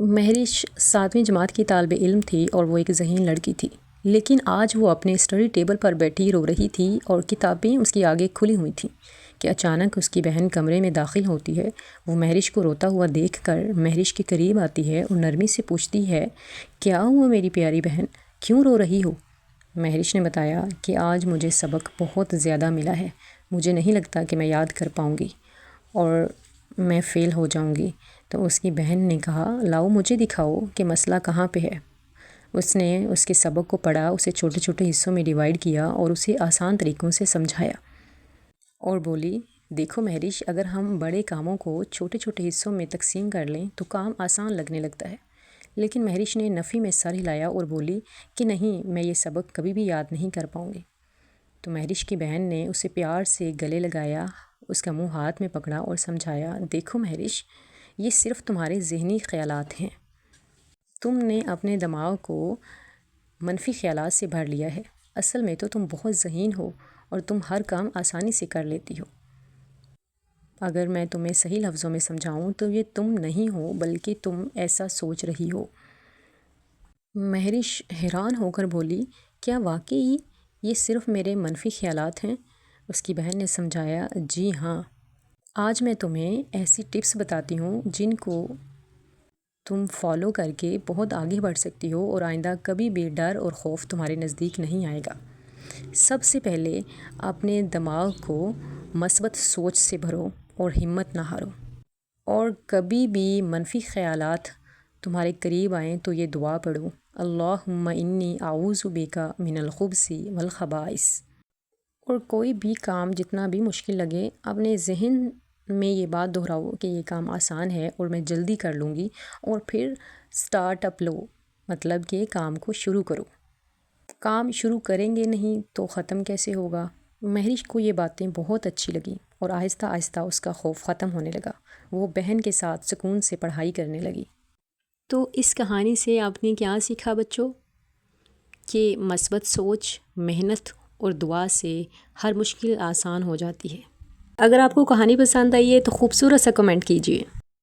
مہرش 7ویں جماعت کی طالب علم تھی اور وہ ایک ذہین لڑکی تھی، لیکن آج وہ اپنے اسٹڈی ٹیبل پر بیٹھی رو رہی تھی اور کتابیں اس کی آگے کھلی ہوئی تھیں کہ اچانک اس کی بہن کمرے میں داخل ہوتی ہے۔ وہ مہرش کو روتا ہوا دیکھ کر مہرش کے قریب آتی ہے اور نرمی سے پوچھتی ہے، کیا ہوا میری پیاری بہن، کیوں رو رہی ہو؟ مہرش نے بتایا کہ آج مجھے سبق بہت زیادہ ملا ہے، مجھے نہیں لگتا کہ میں یاد کر پاؤں گی اور میں فیل ہو جاؤں گی۔ تو اس کی بہن نے کہا، لاؤ مجھے دکھاؤ کہ مسئلہ کہاں پہ ہے۔ اس نے اس کے سبق کو پڑھا، اسے چھوٹے چھوٹے حصوں میں ڈیوائیڈ کیا اور اسے آسان طریقوں سے سمجھایا اور بولی، دیکھو مہرش، اگر ہم بڑے کاموں کو چھوٹے چھوٹے حصوں میں تقسیم کر لیں تو کام آسان لگنے لگتا ہے۔ لیکن مہرش نے نفی میں سر ہلایا اور بولی کہ نہیں، میں یہ سبق کبھی بھی یاد نہیں کر پاؤں گی۔ تو مہرش کی بہن نے اسے پیار سے گلے لگایا، اس کا منہ ہاتھ میں پکڑا اور سمجھایا، دیکھو مہرش، یہ صرف تمہارے ذہنی خیالات ہیں، تم نے اپنے دماغ کو منفی خیالات سے بھر لیا ہے، اصل میں تو تم بہت ذہین ہو اور تم ہر کام آسانی سے کر لیتی ہو۔ اگر میں تمہیں صحیح لفظوں میں سمجھاؤں تو یہ تم نہیں ہو بلکہ تم ایسا سوچ رہی ہو۔ مہرش حیران ہو کر بولی، کیا واقعی یہ صرف میرے منفی خیالات ہیں؟ اس کی بہن نے سمجھایا، جی ہاں، آج میں تمہیں ایسی ٹپس بتاتی ہوں جن کو تم فالو کر کے بہت آگے بڑھ سکتی ہو اور آئندہ کبھی بھی ڈر اور خوف تمہارے نزدیک نہیں آئے گا۔ سب سے پہلے اپنے دماغ کو مثبت سوچ سے بھرو اور ہمت نہ ہارو، اور کبھی بھی منفی خیالات تمہارے قریب آئیں تو یہ دعا پڑھو، اللہم انی اعوذ بک من الخبث والخبائث۔ اور کوئی بھی کام جتنا بھی مشکل لگے، اپنے ذہن میں یہ بات دہراؤ کہ یہ کام آسان ہے اور میں جلدی کر لوں گی، اور پھر سٹارٹ اپ لو، مطلب کہ کام کو شروع کرو۔ کام شروع کریں گے نہیں تو ختم کیسے ہوگا؟ مہرش کو یہ باتیں بہت اچھی لگیں اور آہستہ آہستہ اس کا خوف ختم ہونے لگا۔ وہ بہن کے ساتھ سکون سے پڑھائی کرنے لگی۔ تو اس کہانی سے آپ نے کیا سیکھا بچوں؟ کہ مثبت سوچ، محنت اور دعا سے ہر مشکل آسان ہو جاتی ہے۔ اگر آپ کو کہانی پسند آئی ہے تو خوبصورت سا کمنٹ کیجیے۔